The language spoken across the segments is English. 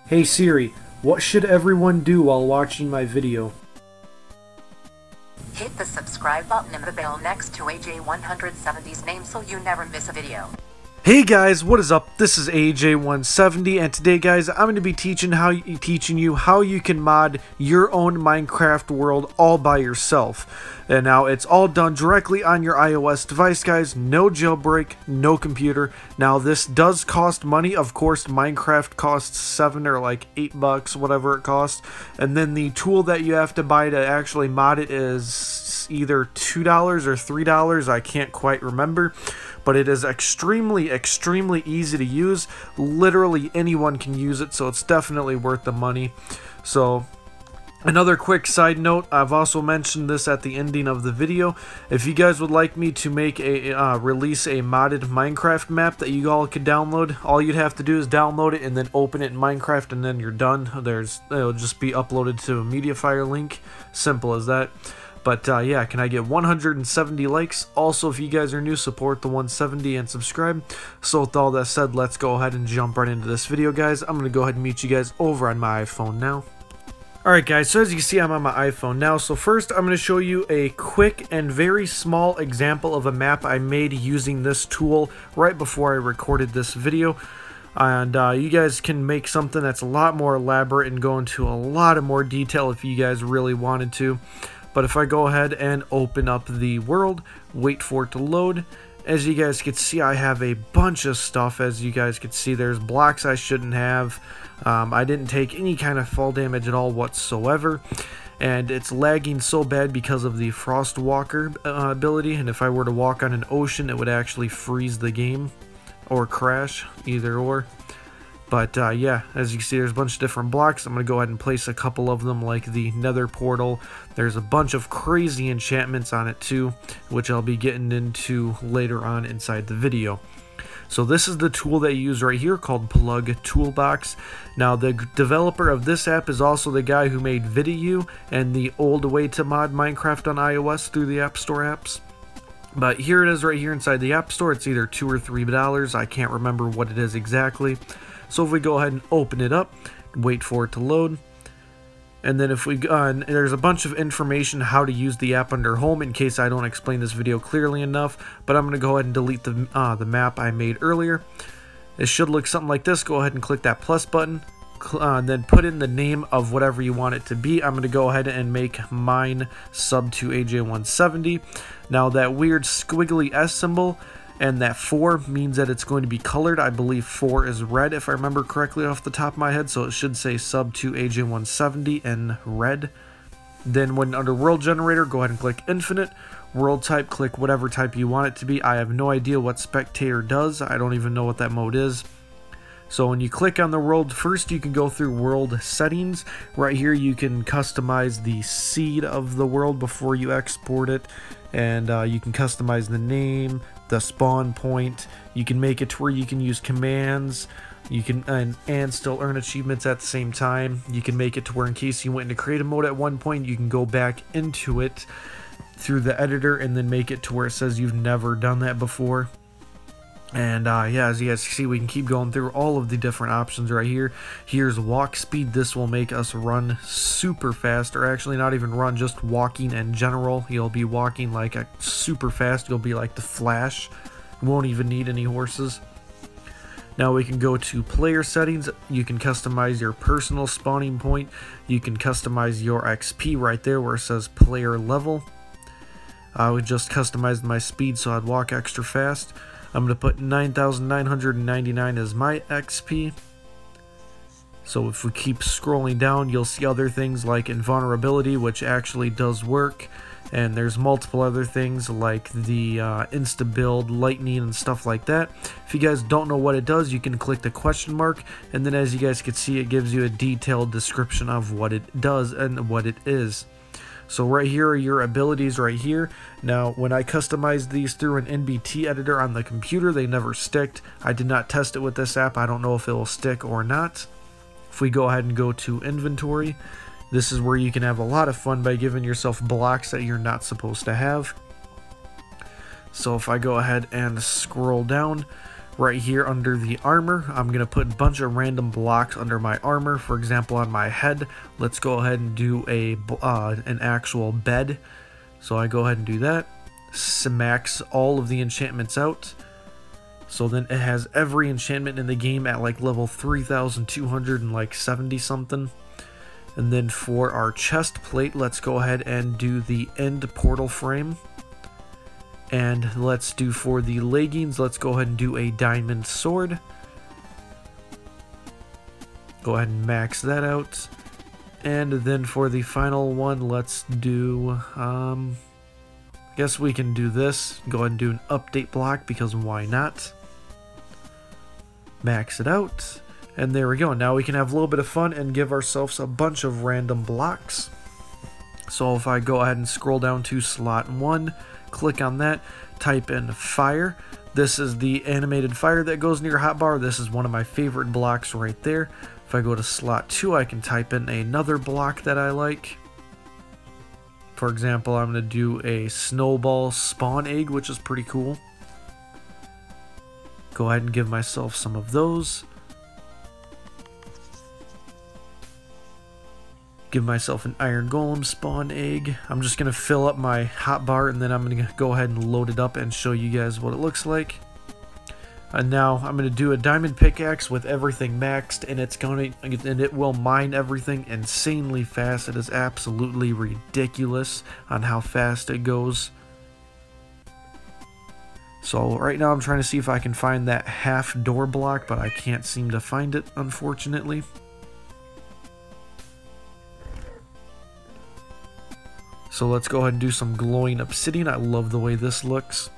Hey Siri, what should everyone do while watching my video? Hit the subscribe button and the bell next to AJ170's name so you never miss a video. Hey guys, what is up? This is AJ170, and today guys, I'm going to be teaching you how you can mod your own Minecraft world all by yourself. And now it's all done directly on your iOS device, guys. No jailbreak, no computer. Now this does cost money. Of course, Minecraft costs $7 or like $8, whatever it costs. And then the tool that you have to buy to actually mod it is either $2 or $3. I can't quite remember. But it is extremely easy to use. Literally anyone can use it, so it's definitely worth the money. So another quick side note, I've also mentioned this at the ending of the video. If you guys would like me to make a release a modded Minecraft map that you all could download, all you'd have to do is download it and then open it in Minecraft, and then you're done. It'll just be uploaded to a MediaFire link. Simple as that. But yeah, can I get 170 likes? Also, if you guys are new, support the 170 and subscribe. So with all that said, let's go ahead and jump right into this video, guys. I'm going to go ahead and meet you guys over on my iPhone now. Alright guys, so as you can see, I'm on my iPhone now. So first, I'm going to show you a quick and very small example of a map I made using this tool right before I recorded this video. And you guys can make something that's a lot more elaborate and go into a lot of more detail if you guys really wanted to. But if I go ahead and open up the world, wait for it to load, as you guys can see, I have a bunch of stuff. As you guys can see, there's blocks I shouldn't have. I didn't take any kind of fall damage at all whatsoever. And it's lagging so bad because of the Frost Walker ability. And if I were to walk on an ocean, it would actually freeze the game or crash, either or. But yeah, as you can see, there's a bunch of different blocks. I'm going to go ahead and place a couple of them, like the nether portal. There's a bunch of crazy enchantments on it too, which I'll be getting into later on inside the video. So this is the tool they use right here called Plug Toolbox. Now the developer of this app is also the guy who made Vidiu and the old way to mod Minecraft on iOS through the App Store apps. But here it is right here inside the App Store. It's either $2 or $3. I can't remember what it is exactly. So if we go ahead and open it up, wait for it to load, and then if we there's a bunch of information how to use the app under home in case I don't explain this video clearly enough, but I'm going to go ahead and delete the map I made earlier. It should look something like this. Go ahead and click that plus button, then put in the name of whatever you want it to be. I'm going to go ahead and make mine sub to AJ170. Now that weird squiggly S symbol and that 4 means that it's going to be colored. I believe 4 is red if I remember correctly off the top of my head, so it should say sub to AJ170 in red. Then when under world generator, go ahead and click infinite. World type, click whatever type you want it to be. I have no idea what spectator does. I don't even know what that mode is. So when you click on the world, first you can go through world settings. Right here you can customize the seed of the world before you export it, and you can customize the name, the spawn point. You can make it to where you can use commands, you can and still earn achievements at the same time. You can make it to where in case you went into creative mode at one point, you can go back into it through the editor and then make it to where it says you've never done that before. And yeah, as you guys can see, we can keep going through all of the different options right here. Here's walk speed. This will make us run super fast, or actually not even run, just walking in general. You'll be walking like a super fast. You'll be like the Flash. You won't even need any horses. Now we can go to player settings. You can customize your personal spawning point. You can customize your XP right there where it says player level. I would just customize my speed so I'd walk extra fast. I'm going to put 9,999 as my XP. So if we keep scrolling down, you'll see other things like invulnerability, which actually does work. And there's multiple other things like the insta-build, lightning, and stuff like that. If you guys don't know what it does, you can click the question mark. And then as you guys can see, it gives you a detailed description of what it does and what it is. So right here are your abilities right here. Now, when I customized these through an NBT editor on the computer, they never sticked. I did not test it with this app. I don't know if it will stick or not. If we go ahead and go to inventory, this is where you can have a lot of fun by giving yourself blocks that you're not supposed to have. So if I go ahead and scroll down, Right here under the armor, I'm going to put a bunch of random blocks under my armor. For example, on my head, let's go ahead and do an actual bed. So I go ahead and do that. Max all of the enchantments out. So then it has every enchantment in the game at like level 3,270 something. And then for our chest plate, let's go ahead and do the end portal frame. And let's do for the leggings, let's go ahead and do a diamond sword. Go ahead and max that out. And then for the final one, let's do, guess we can do this. Go ahead and do an update block because why not? Max it out. And there we go. Now we can have a little bit of fun and give ourselves a bunch of random blocks. So if I go ahead and scroll down to slot 1, click on that, type in fire. This is the animated fire that goes near your hotbar. This is one of my favorite blocks right there. If I go to slot 2, I can type in another block that I like. For example, I'm going to do a snowball spawn egg, which is pretty cool. Go ahead and give myself some of those. Give myself an iron golem spawn egg. I'm just going to fill up my hotbar and then I'm going to go ahead and load it up and show you guys what it looks like. And now I'm going to do a diamond pickaxe with everything maxed, and it will mine everything insanely fast. It is absolutely ridiculous on how fast it goes. So right now I'm trying to see if I can find that half door block, but I can't seem to find it, unfortunately. So let's go ahead and do some glowing obsidian. I love the way this looks.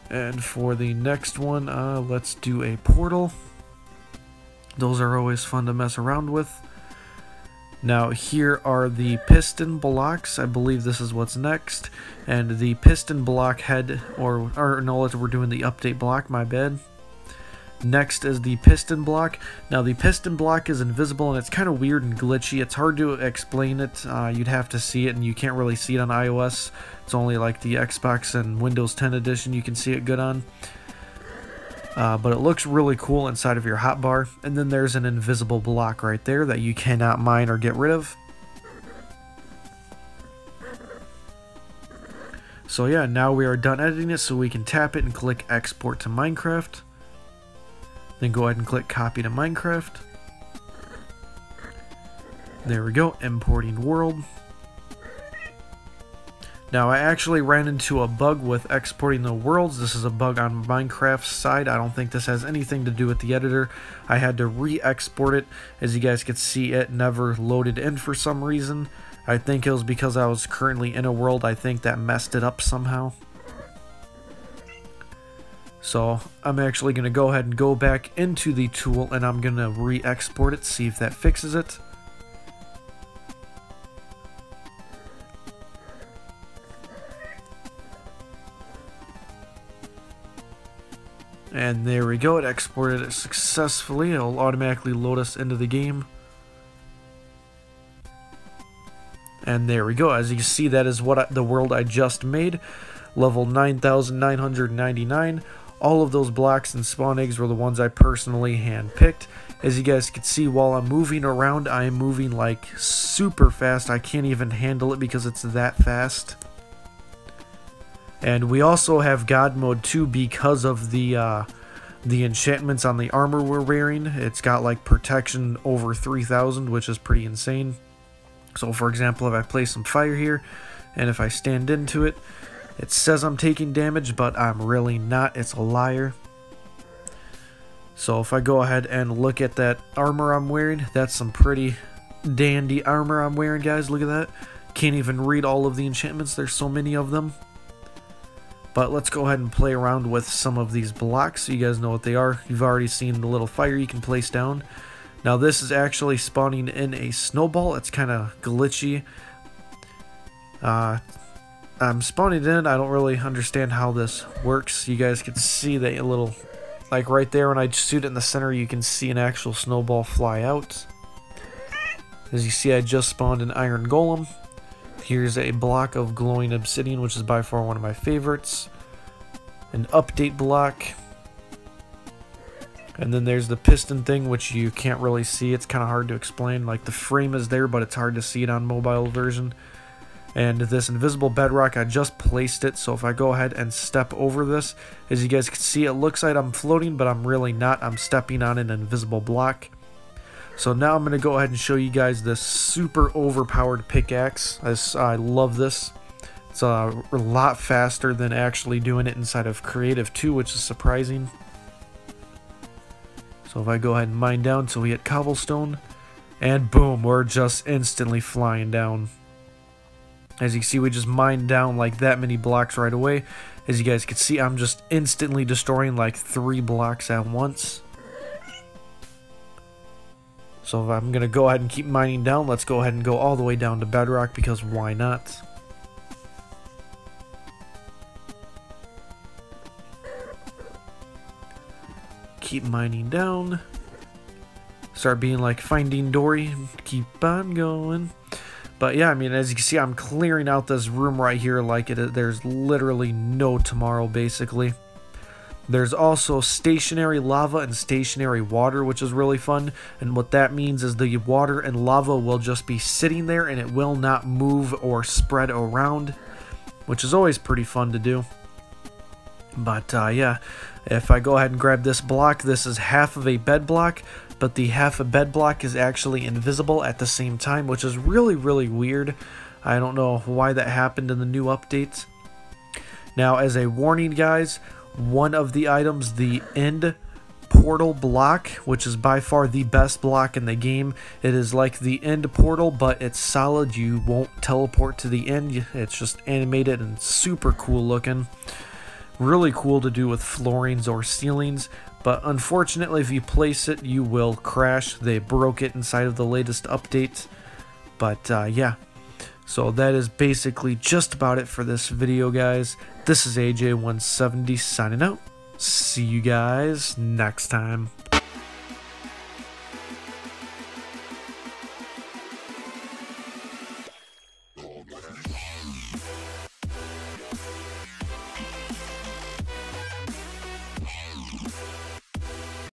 And for the next one, let's do a portal. Those are always fun to mess around with. Now here are the piston blocks. I believe this is what's next. And the piston block head, or no, we're doing the update block, my bad. Next is the piston block. Now the piston block is invisible and it's kind of weird and glitchy. It's hard to explain it. You'd have to see it, and you can't really see it on iOS. It's only like the Xbox and Windows 10 edition you can see it good on. But it looks really cool inside of your hotbar. And then there's an invisible block right there that you cannot mine or get rid of. So yeah, now we are done editing it, so we can tap it and click export to Minecraft. Then go ahead and click copy to Minecraft. There we go, importing world. Now I actually ran into a bug with exporting the worlds. This is a bug on Minecraft's side. I don't think this has anything to do with the editor. I had to re-export it. As you guys could see, it never loaded in for some reason. I think it was because I was currently in a world. I think that messed it up somehow. So I'm actually going to go ahead and go back into the tool and I'm going to re-export it, see if that fixes it. And there we go, it exported it successfully. It'll automatically load us into the game. And there we go. As you can see, that is the world I just made. Level 9,999. All of those blocks and spawn eggs were the ones I personally handpicked. As you guys can see, while I'm moving around, I am moving like super fast. I can't even handle it because it's that fast. And we also have God mode too because of the enchantments on the armor we're wearing. It's got like protection over 3,000, which is pretty insane. So for example, if I place some fire here, and if I stand into it, it says I'm taking damage, but I'm really not. It's a liar. So if I go ahead and look at that armor I'm wearing, that's some pretty dandy armor I'm wearing, guys. Look at that. Can't even read all of the enchantments. There's so many of them. But let's go ahead and play around with some of these blocks so you guys know what they are. You've already seen the little fire you can place down. Now this is actually spawning in a snowball. It's kind of glitchy. I'm spawning in. I don't really understand how this works. You guys can see that a little, like right there when I shoot it in the center, you can see an actual snowball fly out. As you see, I just spawned an iron golem. Here's a block of glowing obsidian, which is by far one of my favorites. An update block. And then there's the piston thing, which you can't really see. It's kind of hard to explain. Like, the frame is there, but it's hard to see it on mobile version. And this invisible bedrock, I just placed it. So if I go ahead and step over this, as you guys can see, it looks like I'm floating, but I'm really not. I'm stepping on an invisible block. So now I'm going to go ahead and show you guys this super overpowered pickaxe. I love this. It's a lot faster than actually doing it inside of Creative 2, which is surprising. So if I go ahead and mine down till we hit cobblestone, and boom, we're just instantly flying down. As you can see, we just mined down like that many blocks right away. As you guys can see, I'm just instantly destroying like 3 blocks at once. So if I'm going to go ahead and keep mining down, let's go ahead and go all the way down to bedrock, because why not? Keep mining down. Start being like Finding Dory. Keep on going. But yeah, I mean, as you can see, I'm clearing out this room right here like there's literally no tomorrow, basically. There's also stationary lava and stationary water, which is really fun. And what that means is the water and lava will just be sitting there and it will not move or spread around, which is always pretty fun to do. But yeah, if I go ahead and grab this block, this is half of a bed block, but the half a bed block is actually invisible at the same time, which is really, really weird. I don't know why that happened in the new updates. Now, as a warning, guys, one of the items, the end portal block, which is by far the best block in the game. It is like the end portal, but it's solid. You won't teleport to the end. It's just animated and super cool looking. Really cool to do with floorings or ceilings, but unfortunately if you place it, you will crash. They broke it inside of the latest update. But yeah. So that is basically just about it for this video, guys. This is AJ170 signing out. See you guys next time.